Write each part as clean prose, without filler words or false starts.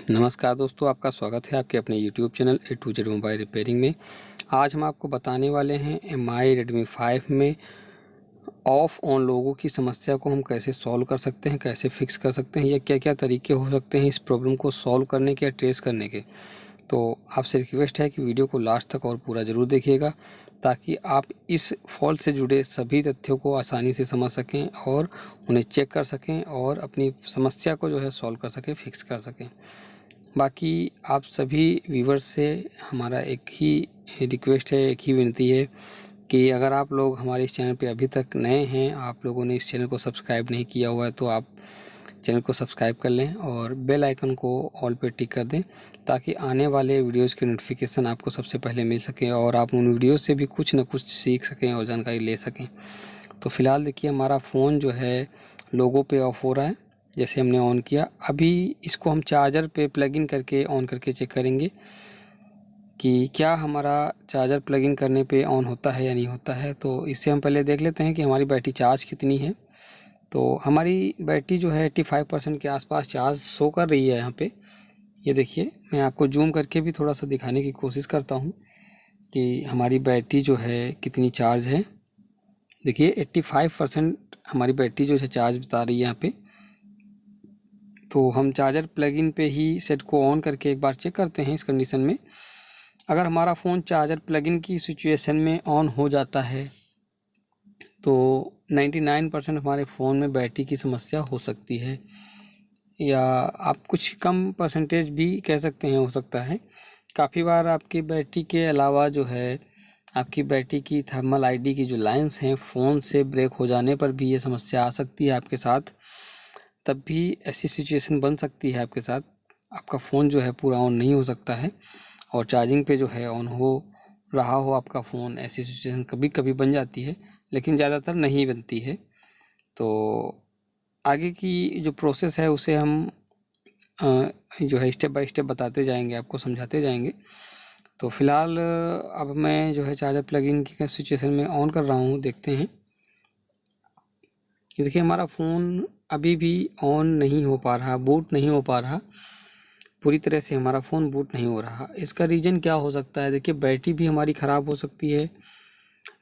नमस्कार दोस्तों, आपका स्वागत है आपके अपने YouTube channel A to Z mobile repairing में। आज हम आपको बताने वाले हैं MI Redmi 5 में ऑफ ऑन लोगों की समस्या को हम कैसे सॉल्व कर सकते हैं, कैसे फिक्स कर सकते हैं, या क्या क्या तरीके हो सकते हैं इस प्रॉब्लम को सॉल्व करने के या ट्रेस करने के। तो आपसे रिक्वेस्ट है कि वीडियो को लास्ट तक और पूरा ज़रूर देखिएगा, ताकि आप इस फॉल्ट से जुड़े सभी तथ्यों को आसानी से समझ सकें और उन्हें चेक कर सकें और अपनी समस्या को जो है सॉल्व कर सकें, फिक्स कर सकें। बाकी आप सभी व्यूवर्स से हमारा एक ही रिक्वेस्ट है, एक ही विनती है कि अगर आप लोग हमारे इस चैनल पे अभी तक नए हैं, आप लोगों ने इस चैनल को सब्सक्राइब नहीं किया हुआ है, तो आप चैनल को सब्सक्राइब कर लें और बेल आइकन को ऑल पे टिक कर दें, ताकि आने वाले वीडियोज़ के नोटिफिकेशन आपको सबसे पहले मिल सकें और आप उन वीडियोज़ से भी कुछ ना कुछ सीख सकें और जानकारी ले सकें। तो फ़िलहाल देखिए, हमारा फ़ोन जो है लोगो पे ऑफ हो रहा है। जैसे हमने ऑन किया, अभी इसको हम चार्जर पे प्लग इन करके ऑन करके चेक करेंगे कि क्या हमारा चार्जर प्लग इन करने पे ऑन होता है या नहीं होता है। तो इससे हम पहले देख लेते हैं कि हमारी बैटरी चार्ज कितनी है। तो हमारी बैटरी जो है 85% के आसपास चार्ज शो कर रही है यहाँ पे। ये देखिए, मैं आपको जूम करके भी थोड़ा सा दिखाने की कोशिश करता हूँ कि हमारी बैटरी जो है कितनी चार्ज है। देखिए 85% हमारी बैटरी जो है चार्ज बता रही है यहाँ पे। तो हम चार्जर प्लग इन पे ही सेट को ऑन करके एक बार चेक करते हैं इस कंडीशन में। अगर हमारा फ़ोन चार्जर प्लग इन की सिचुएशन में ऑन हो जाता है तो 99% हमारे फ़ोन में बैटरी की समस्या हो सकती है, या आप कुछ कम परसेंटेज भी कह सकते हैं, हो सकता है। काफ़ी बार आपकी बैटरी के अलावा जो है आपकी बैटरी की थर्मल आईडी की जो लाइंस हैं फ़ोन से ब्रेक हो जाने पर भी ये समस्या आ सकती है आपके साथ। तब भी ऐसी सिचुएशन बन सकती है आपके साथ, आपका फ़ोन जो है पूरा ऑन नहीं हो सकता है और चार्जिंग पे जो है ऑन हो रहा हो आपका फ़ोन। ऐसी सिचुएशन कभी कभी बन जाती है, लेकिन ज़्यादातर नहीं बनती है। तो आगे की जो प्रोसेस है उसे हम जो है स्टेप बाय स्टेप बताते जाएंगे, आपको समझाते जाएंगे। तो फ़िलहाल अब मैं जो है चार्जर प्लग इन की सिचुएशन में ऑन कर रहा हूँ। देखते हैं कि देखिए, हमारा फ़ोन अभी भी ऑन नहीं हो पा रहा, बूट नहीं हो पा रहा पूरी तरह से। हमारा फ़ोन बूट नहीं हो रहा। इसका रीज़न क्या हो सकता है? देखिए, बैटरी भी हमारी ख़राब हो सकती है,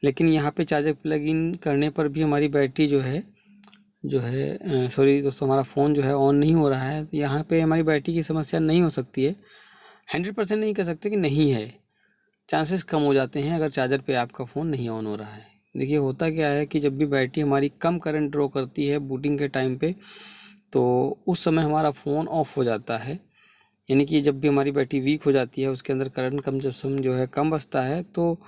लेकिन यहाँ पे चार्जर प्लग इन करने पर भी हमारी बैटरी जो है सॉरी दोस्तों, हमारा फ़ोन जो है ऑन नहीं हो रहा है। यहाँ पे हमारी बैटरी की समस्या नहीं हो सकती है। 100% नहीं कह सकते कि नहीं है, चांसेस कम हो जाते हैं अगर चार्जर पे आपका फ़ोन नहीं ऑन हो रहा है। देखिए, होता क्या है कि जब भी बैटरी हमारी कम करंट ड्रॉ करती है बूटिंग के टाइम पे, तो उस समय हमारा फ़ोन ऑफ हो जाता है। यानी कि जब भी हमारी बैटरी वीक हो जाती है, उसके अंदर करंट कंजप्शन जो है कम बचता है, तो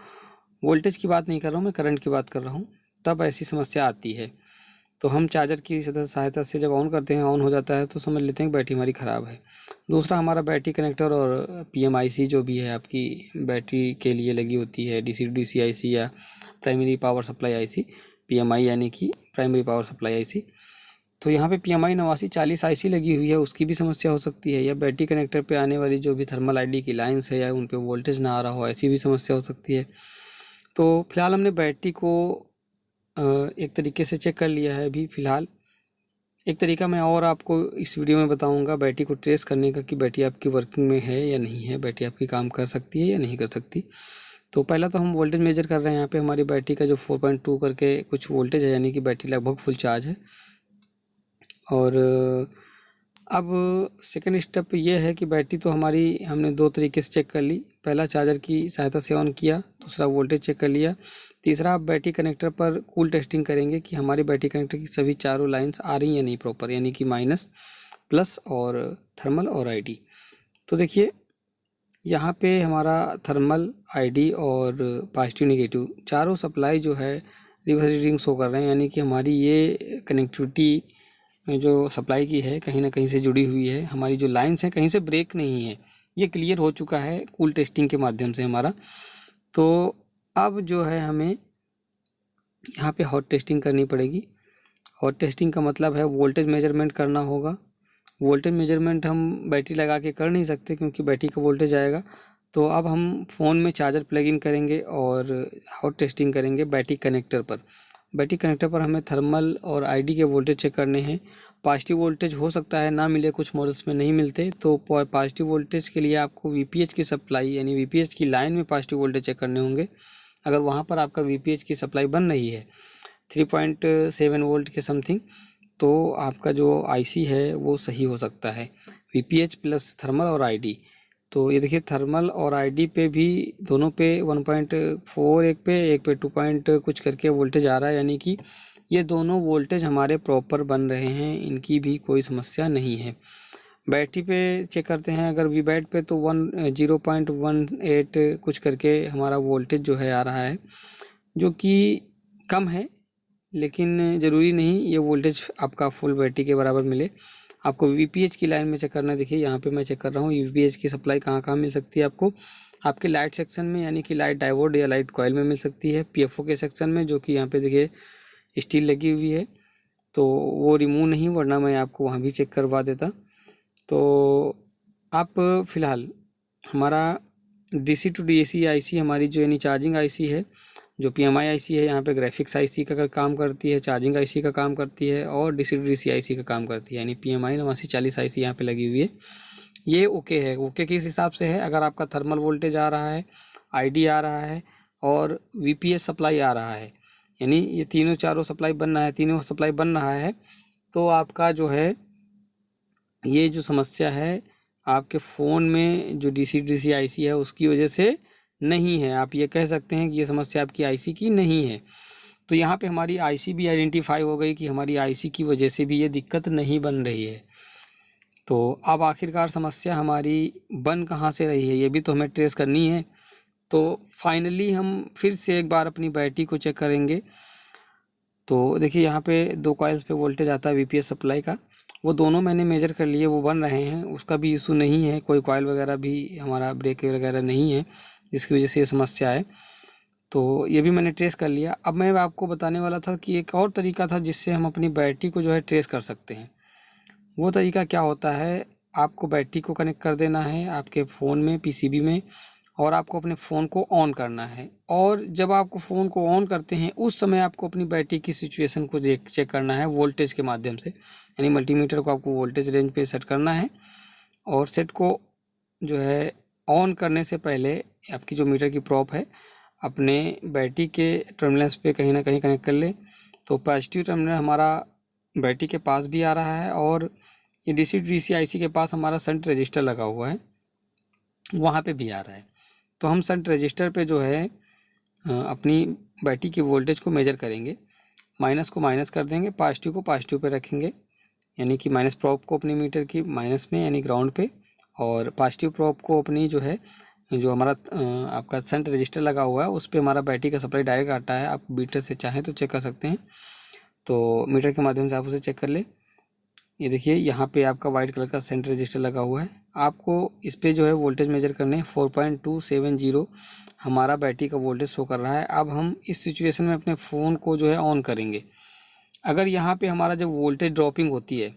वोल्टेज की बात नहीं कर रहा हूँ मैं, करंट की बात कर रहा हूँ, तब ऐसी समस्या आती है। तो हम चार्जर की सहायता से जब ऑन करते हैं, ऑन हो जाता है, तो समझ लेते हैं कि बैटरी हमारी ख़राब है। दूसरा, हमारा बैटरी कनेक्टर और PMIC जो भी है आपकी बैटरी के लिए लगी होती है, DC to DC IC या primary power supply IC, PMI यानी कि प्राइमरी पावर सप्लाई IC। तो यहाँ पे PMI 8940 IC लगी हुई है, उसकी भी समस्या हो सकती है। या बैटरी कनेक्टर पे आने वाली जो भी थर्मल आईडी की लाइंस है, या उन पे वोल्टेज ना आ रहा हो, ऐसी भी समस्या हो सकती है। तो फिलहाल हमने बैटरी को एक तरीके से चेक कर लिया है। अभी फ़िलहाल एक तरीका मैं और आपको इस वीडियो में बताऊंगा बैटरी को ट्रेस करने का, कि बैटरी आपकी वर्किंग में है या नहीं है, बैटरी आपकी काम कर सकती है या नहीं कर सकती। तो पहला तो हम वोल्टेज मेजर कर रहे हैं। यहाँ पे हमारी बैटरी का जो 4.2 करके कुछ वोल्टेज है, यानी कि बैटरी लगभग फुल चार्ज है। और अब सेकंड स्टेप ये है कि बैटरी तो हमारी हमने दो तरीके से चेक कर ली। पहला, चार्जर की सहायता से ऑन किया। दूसरा, वोल्टेज चेक कर लिया। तीसरा, आप बैटरी कनेक्टर पर कूल टेस्टिंग करेंगे कि हमारी बैटरी कनेक्टर की सभी चारों लाइंस आ रही हैं या नहीं प्रॉपर, यानी कि माइनस, प्लस और थर्मल और आईडी। तो देखिए, यहाँ पे हमारा थर्मल, आईडी और पॉजिटिव नेगेटिव चारों सप्लाई जो है रिवर्स रीडिंग शो कर रहे हैं, यानी कि हमारी ये कनेक्टिविटी जो सप्लाई की है कहीं ना कहीं से जुड़ी हुई है। हमारी जो लाइंस हैं कहीं से ब्रेक नहीं है, ये क्लियर हो चुका है कूल टेस्टिंग के माध्यम से हमारा। तो अब जो है हमें यहाँ पे हॉट टेस्टिंग करनी पड़ेगी। हॉट टेस्टिंग का मतलब है वोल्टेज मेजरमेंट करना होगा। वोल्टेज मेजरमेंट हम बैटरी लगा के कर नहीं सकते, क्योंकि बैटरी का वोल्टेज आएगा। तो अब हम फ़ोन में चार्जर प्लग इन करेंगे और हॉट टेस्टिंग करेंगे बैटरी कनेक्टर पर। बैटरी कनेक्टर पर हमें थर्मल और आईडी के वोल्टेज चेक करने हैं। पॉजिटिव वोल्टेज हो सकता है ना मिले, कुछ मॉडल्स में नहीं मिलते, तो पॉजिटिव वोल्टेज के लिए आपको वीपीएच की सप्लाई यानी वीपीएच की लाइन में पॉजिटिव वोल्टेज चेक करने होंगे। अगर वहाँ पर आपका वीपीएच की सप्लाई बन रही है 3.7 वोल्ट के समथिंग, तो आपका जो आईसी है वो सही हो सकता है। वीपीएच प्लस थर्मल और आईडी, तो ये देखिए थर्मल और आईडी पे भी दोनों पे 1.4 एक पे 2 पॉइंट कुछ करके वोल्टेज आ रहा है, यानी कि ये दोनों वोल्टेज हमारे प्रॉपर बन रहे हैं, इनकी भी कोई समस्या नहीं है। बैटरी पे चेक करते हैं, अगर वी बैट पे तो 0.18 कुछ करके हमारा वोल्टेज जो है आ रहा है, जो कि कम है, लेकिन ज़रूरी नहीं ये वोल्टेज आपका फुल बैटरी के बराबर मिले। आपको वीपीएच की लाइन में चेक करना है। देखिए यहाँ पे मैं चेक कर रहा हूँ वीपीएच की सप्लाई कहाँ कहाँ मिल सकती है आपको। आपके लाइट सेक्शन में, यानी कि लाइट डायोड या लाइट कॉइल में मिल सकती है। पीएफओ के सेक्शन में, जो कि यहाँ पे देखिए स्टील लगी हुई है, तो वो रिमूव नहीं, वरना मैं आपको वहाँ भी चेक करवा देता। तो आप फ़िलहाल हमारा डीसी टू डीएसी आईसी हमारी जो यानी चार्जिंग आईसी है, जो पीएमआई आईसी है, यहाँ पे ग्राफिक्स आईसी का काम करती है, चार्जिंग आईसी का काम करती है, और डीसी टू डीसी आईसी का काम करती है, यानी पीएमआई 8940 आईसी यहाँ पे लगी हुई है। ये ओके है। ओके किस हिसाब से है, अगर आपका थर्मल वोल्टेज आ रहा है, आईडी आ रहा है और वीपीएस सप्लाई आ रहा है, यानी ये तीनों चारों सप्लाई बन रहा है, तीनों सप्लाई बन रहा है, तो आपका जो है ये जो समस्या है आपके फ़ोन में जो डीसी डीसी आईसी है उसकी वजह से नहीं है। आप ये कह सकते हैं कि ये समस्या आपकी आईसी की नहीं है। तो यहाँ पे हमारी आईसी भी आइडेंटिफाई हो गई कि हमारी आईसी की वजह से भी ये दिक्कत नहीं बन रही है। तो अब आखिरकार समस्या हमारी बन कहाँ से रही है, ये भी तो हमें ट्रेस करनी है। तो फाइनली हम फिर से एक बार अपनी बैटरी को चेक करेंगे। तो देखिए यहाँ पे 2 कॉइल्स पे वोल्टेज आता है वीपीएस सप्लाई का, वो दोनों मैंने मेजर कर लिए, वो बन रहे हैं, उसका भी इशू नहीं है, कोई कॉइल वगैरह भी हमारा ब्रेक वगैरह नहीं है जिसकी वजह से ये समस्या है। तो ये भी मैंने ट्रेस कर लिया। अब मैं आपको बताने वाला था कि एक और तरीका था जिससे हम अपनी बैटरी को जो है ट्रेस कर सकते हैं। वो तरीका क्या होता है, आपको बैटरी को कनेक्ट कर देना है आपके फ़ोन में, पीसीबी में, और आपको अपने फ़ोन को ऑन करना है। और जब आपको फ़ोन को ऑन करते हैं उस समय आपको अपनी बैटरी की सिचुएशन को चेक करना है वोल्टेज के माध्यम से, यानी मल्टीमीटर को आपको वोल्टेज रेंज पे सेट करना है। और सेट को जो है ऑन करने से पहले आपकी जो मीटर की प्रॉप है अपने बैटरी के टर्मिनल्स पे कहीं ना कहीं कनेक्ट कर ले। तो पॉजिटिव टर्मिनल हमारा बैटरी के पास भी आ रहा है, और ये डीसी डीसी आईसी के पास हमारा शंट रजिस्टर लगा हुआ है, वहाँ पे भी आ रहा है। तो हम शंट रजिस्टर पे जो है अपनी बैटरी की वोल्टेज को मेजर करेंगे। माइनस को माइनस कर देंगे, पॉजिटिव को पॉजिटिव पे रखेंगे, यानी कि माइनस प्रॉप को अपनी मीटर की माइनस में यानी ग्राउंड पे, और पॉजिटिव प्रॉप को अपनी जो है जो हमारा आपका शंट रजिस्टर लगा हुआ है उस पर हमारा बैटरी का सप्लाई डायरेक्ट आता है। आप मीटर से चाहें तो चेक कर सकते हैं, तो मीटर के माध्यम से आप उसे चेक कर ले। ये देखिए यहाँ पे आपका वाइट कलर का शंट रजिस्टर लगा हुआ है, आपको इस पर जो है वोल्टेज मेजर करने हैं। 4.270 हमारा बैटरी का वोल्टेज शो कर रहा है। अब हम इस सिचुएशन में अपने फ़ोन को जो है ऑन करेंगे। अगर यहाँ पे हमारा जब वोल्टेज ड्रॉपिंग होती है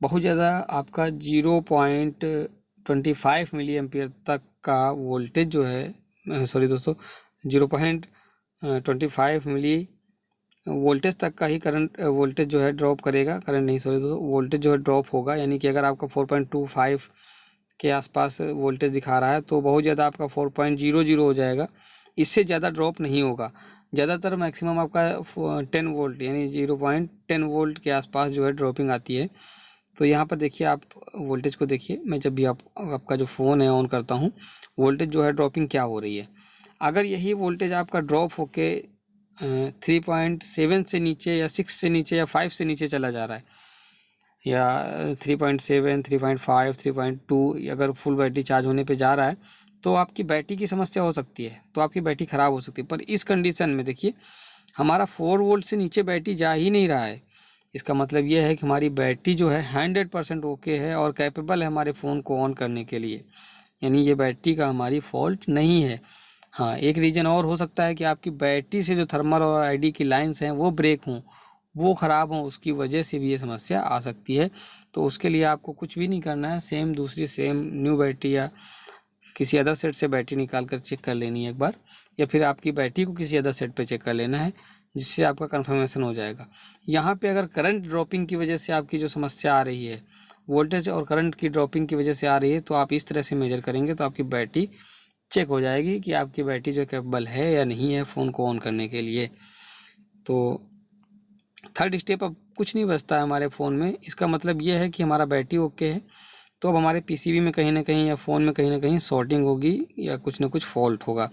बहुत ज़्यादा, आपका 0.25 मिली एम्पियर तक का वोल्टेज जो है, सॉरी दोस्तों, 0.25 मिली वोल्टेज तक का ही करंट वोल्टेज जो है ड्रॉप करेगा, करंट नहीं सॉरी दोस्तों, वोल्टेज जो है ड्रॉप होगा। यानी कि अगर आपका 4.25 के आसपास वोल्टेज दिखा रहा है तो बहुत ज़्यादा आपका 4.00 हो जाएगा, इससे ज़्यादा ड्रॉप नहीं होगा। ज़्यादातर मैक्सिमम आपका 10 वोल्ट यानी 0.10 वोल्ट के आसपास जो है ड्रॉपिंग आती है। तो यहाँ पर देखिए, आप वोल्टेज को देखिए, मैं जब भी आपका जो फ़ोन है ऑन करता हूँ वोल्टेज जो है ड्रॉपिंग क्या हो रही है। अगर यही वोल्टेज आपका ड्रॉप होके 3.7 से नीचे या 6 से नीचे या 5 से नीचे चला जा रहा है, या 3.7, 3.5, 3.2 अगर फुल बैटरी चार्ज होने पे जा रहा है, तो आपकी बैटरी की समस्या हो सकती है, तो आपकी बैटरी ख़राब हो सकती है। पर इस कंडीशन में देखिए हमारा 4 वोल्ट से नीचे बैटरी जा ही नहीं रहा है, इसका मतलब ये है कि हमारी बैटरी जो है 100% ओके है और कैपेबल है हमारे फ़ोन को ऑन करने के लिए, यानी ये बैटरी का हमारी फॉल्ट नहीं है। हाँ, एक रीज़न और हो सकता है कि आपकी बैटरी से जो थर्मल और आईडी की लाइंस हैं वो ब्रेक हों, वो ख़राब हों, उसकी वजह से भी ये समस्या आ सकती है। तो उसके लिए आपको कुछ भी नहीं करना है, सेम न्यू बैटरी या किसी अदर सेट से बैटरी निकाल कर चेक कर लेनी है एक बार, या फिर आपकी बैटरी को किसी अदर सेट पे चेक कर लेना है जिससे आपका कन्फर्मेशन हो जाएगा। यहाँ पे अगर करंट ड्रॉपिंग की वजह से आपकी जो समस्या आ रही है, वोल्टेज और करंट की ड्रॉपिंग की वजह से आ रही है, तो आप इस तरह से मेजर करेंगे तो आपकी बैटरी चेक हो जाएगी कि आपकी बैटरी जो कैपेबल है या नहीं है फ़ोन को ऑन करने के लिए। तो थर्ड स्टेप अब कुछ नहीं बचता है हमारे फ़ोन में। इसका मतलब ये है कि हमारा बैटरी ओके है, तो अब हमारे पीसीबी में कहीं ना कहीं या फ़ोन में कहीं ना कहीं शॉर्टिंग होगी या कुछ ना कुछ फॉल्ट होगा।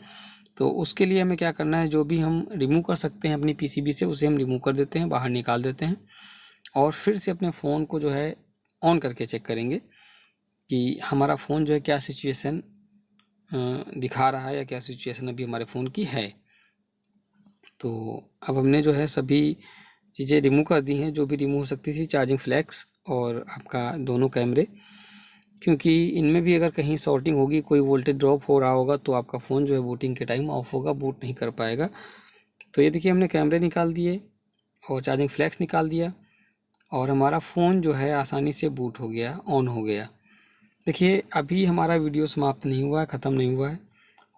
तो उसके लिए हमें क्या करना है, जो भी हम रिमूव कर सकते हैं अपनी पीसीबी से उसे हम रिमूव कर देते हैं, बाहर निकाल देते हैं और फिर से अपने फ़ोन को जो है ऑन करके चेक करेंगे कि हमारा फ़ोन जो है क्या सिचुएशन दिखा रहा है या क्या सिचुएशन अभी हमारे फ़ोन की है। तो अब हमने जो है सभी चीज़ें रिमूव कर दी हैं जो भी रिमूव हो सकती थी, चार्जिंग फ्लैक्स और आपका दोनों कैमरे, क्योंकि इनमें भी अगर कहीं शॉर्टिंग होगी, कोई वोल्टेज ड्रॉप हो रहा होगा तो आपका फ़ोन जो है बूटिंग के टाइम ऑफ होगा, बूट नहीं कर पाएगा। तो ये देखिए हमने कैमरे निकाल दिए और चार्जिंग फ्लैक्स निकाल दिया और हमारा फ़ोन जो है आसानी से बूट हो गया, ऑन हो गया। देखिए अभी हमारा वीडियो समाप्त नहीं हुआ है, ख़त्म नहीं हुआ है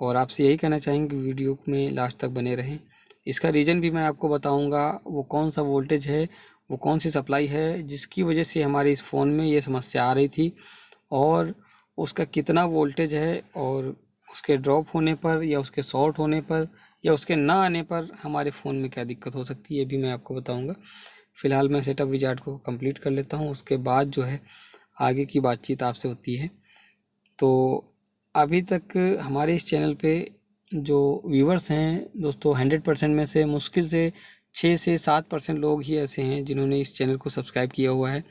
और आपसे यही कहना चाहेंगे कि वीडियो में लास्ट तक बने रहें। इसका रीज़न भी मैं आपको बताऊंगा, वो कौन सा वोल्टेज है, वो कौन सी सप्लाई है जिसकी वजह से हमारे इस फ़ोन में ये समस्या आ रही थी और उसका कितना वोल्टेज है और उसके ड्रॉप होने पर या उसके शॉर्ट होने पर या उसके ना आने पर हमारे फ़ोन में क्या दिक्कत हो सकती है, ये भी मैं आपको बताऊँगा। फ़िलहाल मैं सेटअप विजार्ड को कंप्लीट कर लेता हूँ, उसके बाद जो है आगे की बातचीत आपसे होती है। तो अभी तक हमारे इस चैनल पे जो व्यूवर्स हैं दोस्तों, 100% में से मुश्किल से 6 से 7% लोग ही ऐसे हैं जिन्होंने इस चैनल को सब्सक्राइब किया हुआ है।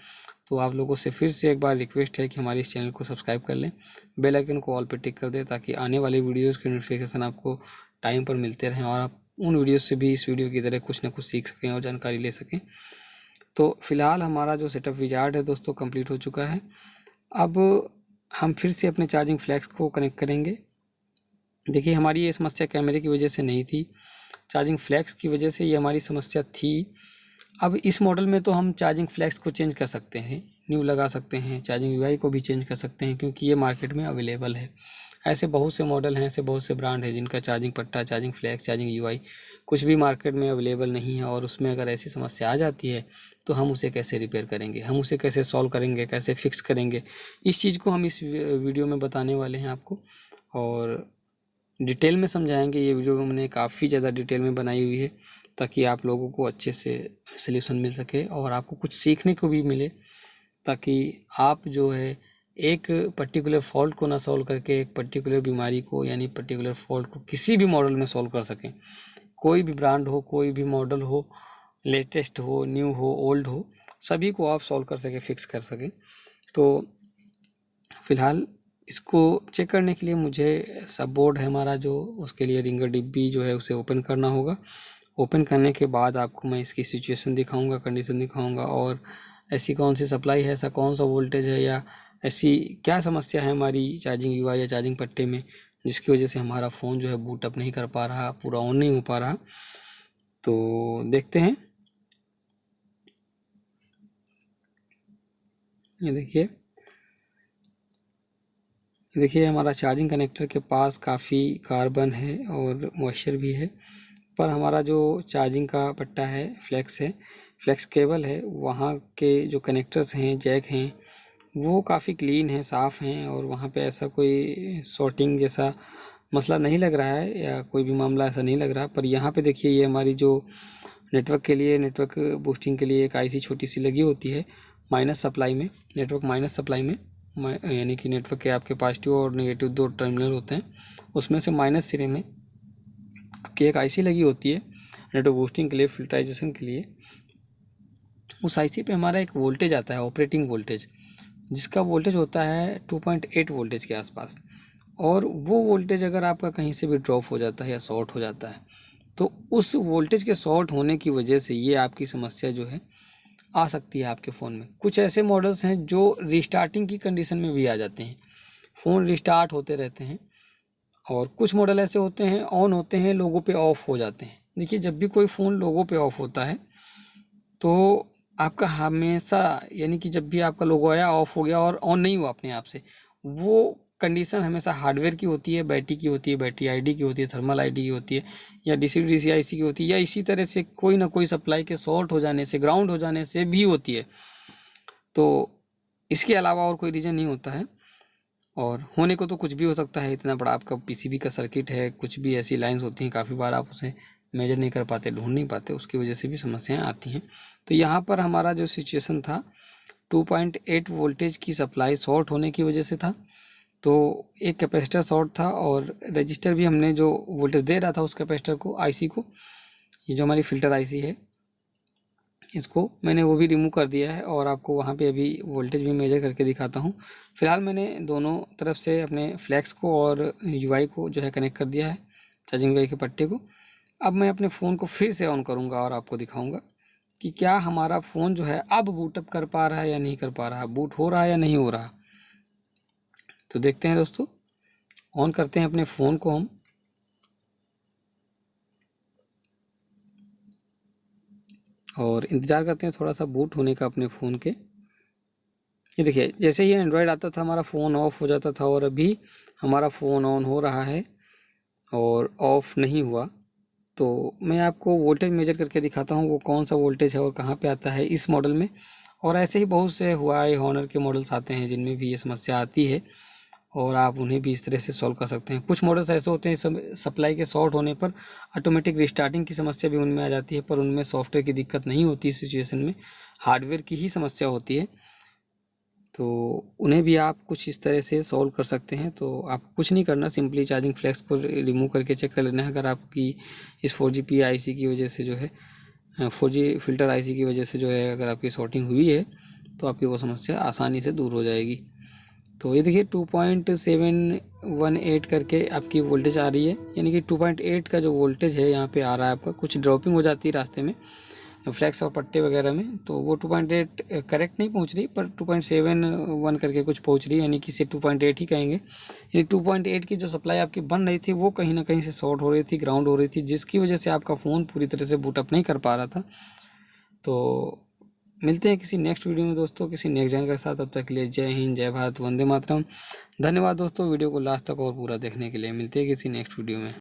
तो आप लोगों से फिर से एक बार रिक्वेस्ट है कि हमारे इस चैनल को सब्सक्राइब कर लें, बेल आइकन को ऑल पे टिक कर दें ताकि आने वाले वीडियोज़ की नोटिफिकेशन आपको टाइम पर मिलते रहें और आप उन वीडियो से भी इस वीडियो की तरह कुछ ना कुछ सीख सकें और जानकारी ले सकें। तो फ़िलहाल हमारा जो सेटअप विजार्ड है दोस्तों कंप्लीट हो चुका है। अब हम फिर से अपने चार्जिंग फ्लैक्स को कनेक्ट करेंगे। देखिए हमारी ये समस्या कैमरे की वजह से नहीं थी, चार्जिंग फ्लैक्स की वजह से ये हमारी समस्या थी। अब इस मॉडल में तो हम चार्जिंग फ्लैक्स को चेंज कर सकते हैं, न्यू लगा सकते हैं, चार्जिंग यूआई को भी चेंज कर सकते हैं क्योंकि ये मार्केट में अवेलेबल है। ऐसे बहुत से मॉडल हैं, ऐसे बहुत से ब्रांड हैं जिनका चार्जिंग पट्टा, चार्जिंग फ्लैक्स, चार्जिंग यूआई कुछ भी मार्केट में अवेलेबल नहीं है और उसमें अगर ऐसी समस्या आ जाती है तो हम उसे कैसे रिपेयर करेंगे, हम उसे कैसे सॉल्व करेंगे, कैसे फिक्स करेंगे, इस चीज़ को हम इस वीडियो में बताने वाले हैं आपको और डिटेल में समझाएंगे। ये वीडियो मैंने काफ़ी ज़्यादा डिटेल में बनाई हुई है ताकि आप लोगों को अच्छे से सल्यूशन मिल सके और आपको कुछ सीखने को भी मिले, ताकि आप जो है एक पर्टिकुलर फॉल्ट को ना सॉल्व करके एक पर्टिकुलर बीमारी को यानी पर्टिकुलर फॉल्ट को किसी भी मॉडल में सॉल्व कर सकें। कोई भी ब्रांड हो, कोई भी मॉडल हो, लेटेस्ट हो, न्यू हो, ओल्ड हो, सभी को आप सॉल्व कर सकें, फिक्स कर सकें। तो फ़िलहाल इसको चेक करने के लिए मुझे सब बोर्ड है हमारा जो, उसके लिए रिंगर डिब्बी जो है उसे ओपन करना होगा। ओपन करने के बाद आपको मैं इसकी सिचुएशन दिखाऊंगा, कंडीशन दिखाऊंगा और ऐसी कौन सी सप्लाई है, ऐसा कौन सा वोल्टेज है या ऐसी क्या समस्या है हमारी चार्जिंग यूआई या चार्जिंग पट्टे में जिसकी वजह से हमारा फ़ोन जो है बूट अप नहीं कर पा रहा, पूरा ऑन नहीं हो पा रहा। तो देखते हैं। ये देखिए हमारा चार्जिंग कनेक्टर के पास काफ़ी कार्बन है और मॉइस्चर भी है, पर हमारा जो चार्जिंग का पट्टा है, फ्लेक्स केबल है, वहाँ के जो कनेक्टर्स हैं, जैक हैं, वो काफ़ी क्लीन हैं, साफ़ हैं और वहाँ पे ऐसा कोई शॉर्टिंग जैसा मसला नहीं लग रहा है या कोई भी मामला ऐसा नहीं लग रहा। पर यहाँ पे देखिए ये हमारी जो नेटवर्क के लिए, नेटवर्क बूस्टिंग के लिए एक आईसी छोटी सी लगी होती है माइनस सप्लाई में, नेटवर्क माइनस सप्लाई में, यानी कि नेटवर्क के आपके पॉजिटिव और नेगेटिव दो टर्मिनल होते हैं, उसमें से माइनस सिरे में आपकी एक आईसी लगी होती है नेटवर्क बूस्टिंग के लिए, फिल्टराइजेशन के लिए। उस आईसी पे हमारा एक वोल्टेज आता है, ऑपरेटिंग वोल्टेज, जिसका वोल्टेज होता है 2.8 वोल्टेज के आसपास। और वो वोल्टेज अगर आपका कहीं से भी ड्रॉप हो जाता है या शॉर्ट हो जाता है तो उस वोल्टेज के शॉर्ट होने की वजह से ये आपकी समस्या जो है आ सकती है आपके फ़ोन में। कुछ ऐसे मॉडल्स हैं जो रिस्टार्टिंग की कंडीशन में भी आ जाते हैं, फ़ोन रिस्टार्ट होते रहते हैं, और कुछ मॉडल ऐसे होते हैं ऑन होते हैं, लोगों पे ऑफ हो जाते हैं। देखिए जब भी कोई फ़ोन लोगों पे ऑफ होता है तो आपका हमेशा, यानी कि जब भी आपका लोगो आया ऑफ हो गया और ऑन नहीं हुआ अपने आप से, वो कंडीशन हमेशा हार्डवेयर की होती है, बैटरी की होती है, बैटरी आईडी की होती है, थर्मल आईडी की होती है, या डीसी आईसी की होती है, या इसी तरह से कोई ना कोई सप्लाई के शॉर्ट हो जाने से, ग्राउंड हो जाने से भी होती है। तो इसके अलावा और कोई रीज़न नहीं होता है। और होने को तो कुछ भी हो सकता है, इतना बड़ा आपका पीसीबी का सर्किट है, कुछ भी ऐसी लाइंस होती हैं, काफ़ी बार आप उसे मेजर नहीं कर पाते, ढूंढ नहीं पाते, उसकी वजह से भी समस्याएं आती हैं। तो यहाँ पर हमारा जो सिचुएशन था 2.8 वोल्टेज की सप्लाई शॉर्ट होने की वजह से था। तो एक कैपेसिटर शॉर्ट था और रजिस्टर भी हमने जो वोल्टेज दे रहा था उस कैपेसिटर को, आईसी को, ये जो हमारी फ़िल्टर आईसी है, इसको मैंने वो भी रिमूव कर दिया है और आपको वहाँ पे अभी वोल्टेज भी मेजर करके दिखाता हूँ। फ़िलहाल मैंने दोनों तरफ से अपने फ्लैक्स को और यूआई को जो है कनेक्ट कर दिया है, चार्जिंग यूआई के पट्टे को। अब मैं अपने फ़ोन को फिर से ऑन करूँगा और आपको दिखाऊँगा कि क्या हमारा फ़ोन जो है अब बूटअप कर पा रहा है या नहीं कर पा रहा, बूट हो रहा है या नहीं हो रहा। तो देखते हैं दोस्तों, ऑन करते हैं अपने फ़ोन को हम, और इंतज़ार करते हैं थोड़ा सा बूट होने का अपने फ़ोन के। ये देखिए, जैसे ही एंड्रॉयड आता था हमारा फ़ोन ऑफ हो जाता था, और अभी हमारा फ़ोन ऑन हो रहा है और ऑफ नहीं हुआ। तो मैं आपको वोल्टेज मेजर करके दिखाता हूँ वो कौन सा वोल्टेज है और कहाँ पे आता है इस मॉडल में। और ऐसे ही बहुत से हुआई हॉनर के मॉडल्स आते हैं जिनमें भी ये समस्या आती है, और आप उन्हें भी इस तरह से सॉल्व कर सकते हैं। कुछ मॉडल्स ऐसे होते हैं सप्लाई के शॉर्ट होने पर ऑटोमेटिक रिस्टार्टिंग की समस्या भी उनमें आ जाती है, पर उनमें सॉफ्टवेयर की दिक्कत नहीं होती इस सिचुएशन में, हार्डवेयर की ही समस्या होती है। तो उन्हें भी आप कुछ इस तरह से सॉल्व कर सकते हैं। तो आपको कुछ नहीं करना, सिंपली चार्जिंग फ्लैक्स को रिमूव करके चेक कर लेना है। अगर आपकी इस 4G आईसी की वजह से जो है 4G फ़िल्टर आईसी की वजह से जो है अगर आपकी शॉर्टिंग हुई है तो आपकी वो समस्या आसानी से दूर हो जाएगी। तो ये देखिए 2.718 करके आपकी वोल्टेज आ रही है, यानी कि 2.8 का जो वोल्टेज है यहाँ पे आ रहा है आपका। कुछ ड्रॉपिंग हो जाती है रास्ते में फ्लैक्स और पट्टे वगैरह में, तो वो 2.8 करेक्ट नहीं पहुँच रही, पर 2.71 करके कुछ पहुँच रही है, यानी कि इसे 2.8 ही कहेंगे। यानी 2.8 की जो सप्लाई आपकी बन रही थी वो कहीं ना कहीं से शॉर्ट हो रही थी, ग्राउंड हो रही थी, जिसकी वजह से आपका फ़ोन पूरी तरह से बूटअप नहीं कर पा रहा था। तो मिलते हैं किसी नेक्स्ट वीडियो में दोस्तों, किसी नेक्स्ट जानकारी के साथ। तब तक के लिए जय हिंद, जय भारत, वंदे मातरम। धन्यवाद दोस्तों वीडियो को लास्ट तक और पूरा देखने के लिए। मिलते हैं किसी नेक्स्ट वीडियो में।